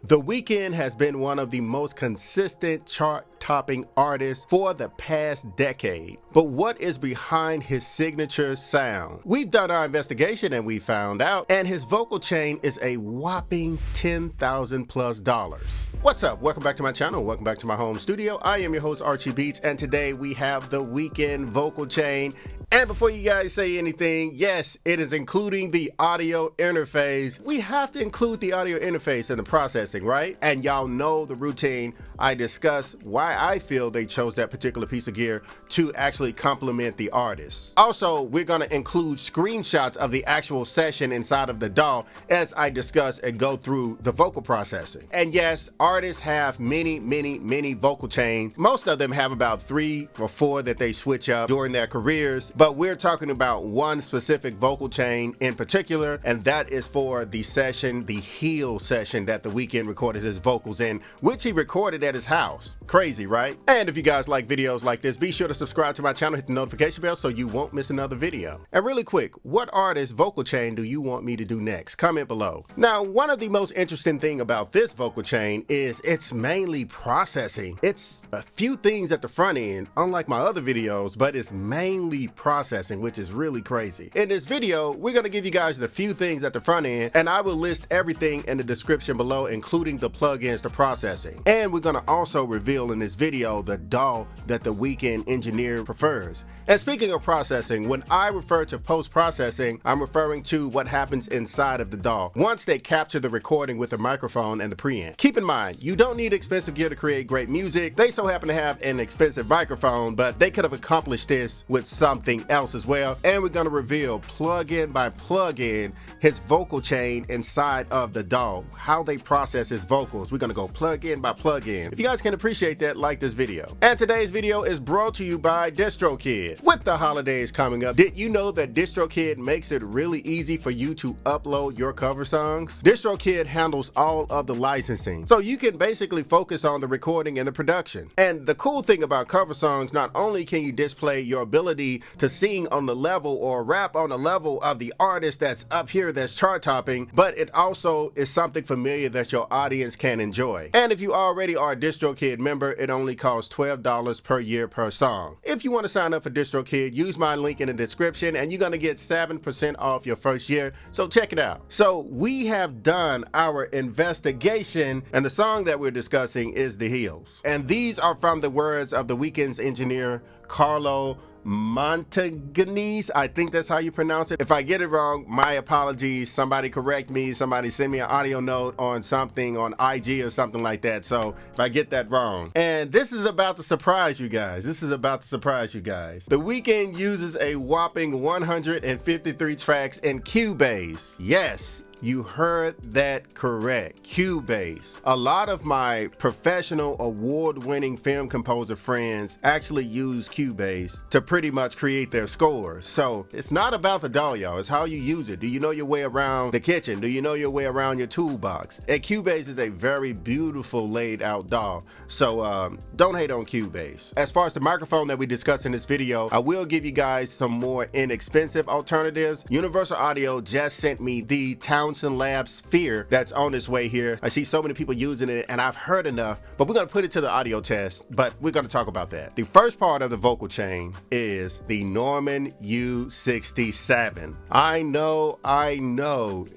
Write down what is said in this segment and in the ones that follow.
The Weeknd has been one of the most consistent chart-topping artists for the past decade. But what is behind his signature sound? We've done our investigation and we found out, and his vocal chain is a whopping $10,000+. What's up? Welcome back to my channel. Welcome back to my home studio. I am your host, Archie Beats, and today we have the Weeknd vocal chain. And before you guys say anything, yes, it is including the audio interface. We have to include the audio interface in the processing, right? And y'all know the routine. I discuss why I feel they chose that particular piece of gear to actually complement the artist. Also, we're going to include screenshots of the actual session inside of the DAW as I discuss and go through the vocal processing. And yes, artists have many vocal chains. Most of them have about 3 or 4 that they switch up during their careers. But we're talking about one specific vocal chain in particular, and that is for the session, the Heal session that the Weeknd recorded his vocals in, which he recorded at his house. Crazy, right? And if you guys like videos like this, be sure to subscribe to my channel, hit the notification bell so you won't miss another video. And really quick, what artist vocal chain do you want me to do next? Comment below. Now, one of the most interesting thing about this vocal chain is it's mainly processing. It's a few things at the front end, unlike my other videos, but it's mainly processing, which is really crazy. In this video, we're going to give you guys the few things at the front end, and I will list everything in the description below, including the plugins to processing. And we're going to also reveal in this video the DAW that the Weeknd engineer prefers. And speaking of processing, when I refer to post-processing, I'm referring to what happens inside of the DAW once they capture the recording with the microphone and the preamp. Keep in mind, you don't need expensive gear to create great music. They so happen to have an expensive microphone, but they could have accomplished this with something else as well. And we're going to reveal plugin by plugin his vocal chain inside of the DAW, how they process his vocals. We're going to go plugin by plugin. If you guys can appreciate that, like this video. And today's video is brought to you by DistroKid. With the holidays coming up, did you know that DistroKid makes it really easy for you to upload your cover songs? DistroKid handles all of the licensing, so you can basically focus on the recording and the production. And the cool thing about cover songs, not only can you display your ability to sing on the level or rap on the level of the artist that's up here that's chart topping, but it also is something familiar that your audience can enjoy. And if you already are a DistroKid member, it only costs $12 per year per song. If you want to sign up for DistroKid, use my link in the description and you're going to get 7% off your first year. So check it out. So we have done our investigation, and the song that we're discussing is The Heals. And these are from the words of the Weeknd's engineer, Carlo Montagnese. I think that's how you pronounce it. If I get it wrong, my apologies. Somebody correct me. Somebody send me an audio note on something on IG or something like that. So if I get that wrong. And this is about to surprise you guys. The Weeknd uses a whopping 153 tracks in Cubase. Yes, you heard that correct. Cubase. A lot of my professional award-winning film composer friends actually use Cubase to pretty much create their scores. So it's not about the DAW, y'all. It's how you use it. Do you know your way around the kitchen? Do you know your way around your toolbox? And Cubase is a very beautiful laid out DAW. So don't hate on Cubase. As far as the microphone that we discussed in this video, I will give you guys some more inexpensive alternatives. Universal Audio just sent me the Townsend Lab Sphere that's on its way here. I see so many people using it and I've heard enough, but we're going to put it to the audio test, but we're going to talk about that. The first part of the vocal chain is the Norman U67. I know,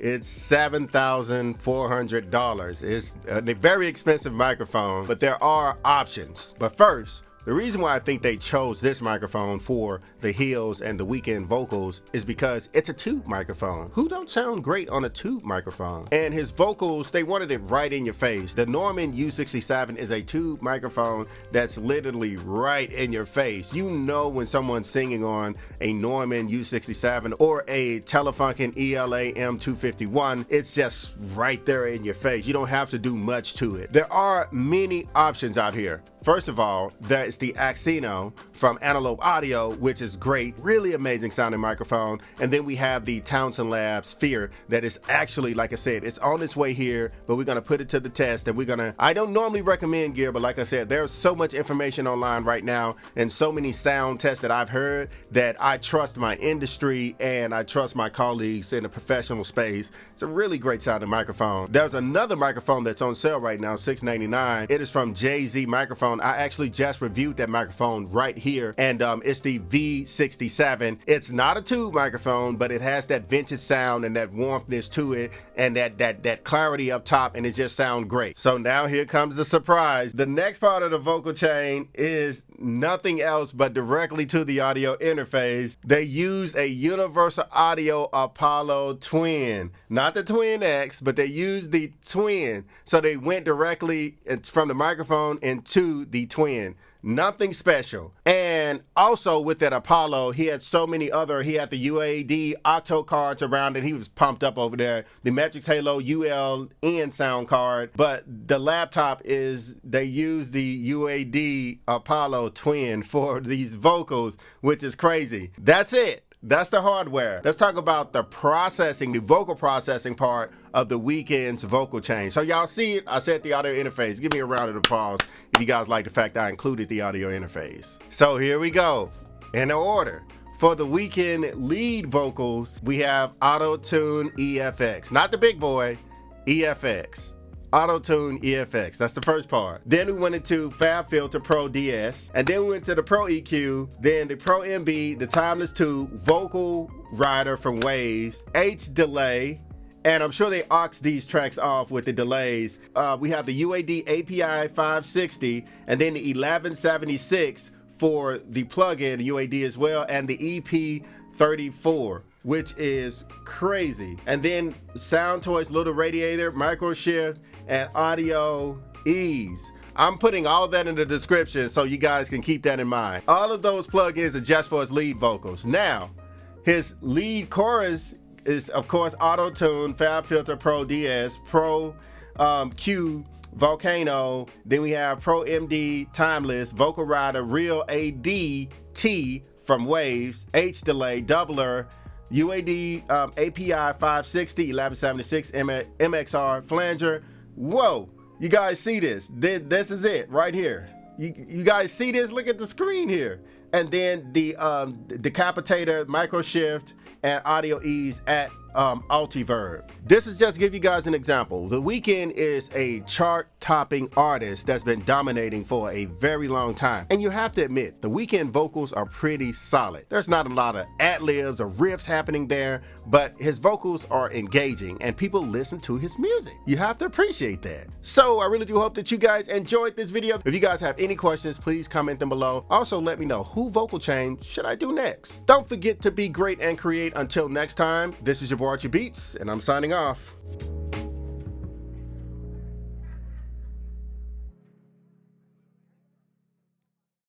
it's $7,400. It's a very expensive microphone, but there are options. But first, the reason why I think they chose this microphone for the Heals and the Weeknd vocals is because it's a tube microphone. Who don't sound great on a tube microphone? And his vocals, they wanted it right in your face. The Norman U67 is a tube microphone that's literally right in your face. You know when someone's singing on a Norman U67 or a Telefunken ELA M251, it's just right there in your face. You don't have to do much to it. There are many options out here. First of all, there is the Axino from Antelope Audio, which is great, really amazing sounding microphone. And then we have the Townsend Labs Sphere that is actually, like I said, it's on its way here, but we're gonna put it to the test, and I don't normally recommend gear, but like I said, there's so much information online right now and so many sound tests that I've heard that I trust my industry and I trust my colleagues in the professional space. It's a really great sounding microphone. There's another microphone that's on sale right now, $6.99. It is from Jay-Z Microphone. I actually just reviewed that microphone right here, and it's the V67. It's not a tube microphone, but it has that vintage sound and that warmthness to it, and that clarity up top, and it just sounds great. So now here comes the surprise. The next part of the vocal chain is nothing else but directly to the audio interface. They use a Universal Audio Apollo Twin, not the Twin X, but they used the Twin. So they went directly from the microphone into the Twin. Nothing special. And also with that Apollo, he had so many other, he had the UAD octo cards around it. He was pumped up over there. The Matrix Halo ULN sound card. But the laptop is, they use the UAD Apollo Twin for these vocals, which is crazy. That's it. That's the hardware. Let's talk about the processing, the vocal processing part of the Weeknd's vocal chain. So y'all see it, I said the audio interface. Give me a round of applause if you guys like the fact I included the audio interface. So here we go, in order. For the Weeknd lead vocals, we have Auto-Tune EFX, not the big boy, EFX. Auto-Tune EFX, that's the first part. Then we went into Fab Filter Pro DS, and then we went to the Pro EQ, then the Pro MB, the Timeless 2, Vocal Rider from Waves, H Delay, and I'm sure they aux these tracks off with the delays. We have the UAD API 560, and then the 1176 for the plugin UAD as well, and the EP 34. Which is crazy. And then Sound Toys Little Radiator, Micro Shift, and Audio Ease. I'm putting all that in the description so you guys can keep that in mind. All of those plugins are just for his lead vocals. Now, his lead chorus is, of course, Auto-Tune, Fab Filter Pro DS, Pro Q, Volcano. Then we have Pro MD, Timeless, Vocal Rider, Real ADT from Waves, H Delay, Doubler, UAD API 560, 1176, MXR, Flanger. Whoa, you guys see this? This is it right here. You guys see this? Look at the screen here. And then the Decapitator, Micro Shift, and Audio Ease at Altiverb. This is just to give you guys an example. The Weeknd is a chart-topping artist that's been dominating for a very long time. And you have to admit, the Weeknd vocals are pretty solid. There's not a lot of ad-libs or riffs happening there, but his vocals are engaging and people listen to his music. You have to appreciate that. So I really do hope that you guys enjoyed this video. If you guys have any questions, please comment them below. Also, let me know who vocal chain should I do next. Don't forget to be great and create. Until next time, this is your boy Archie Beats, and I'm signing off.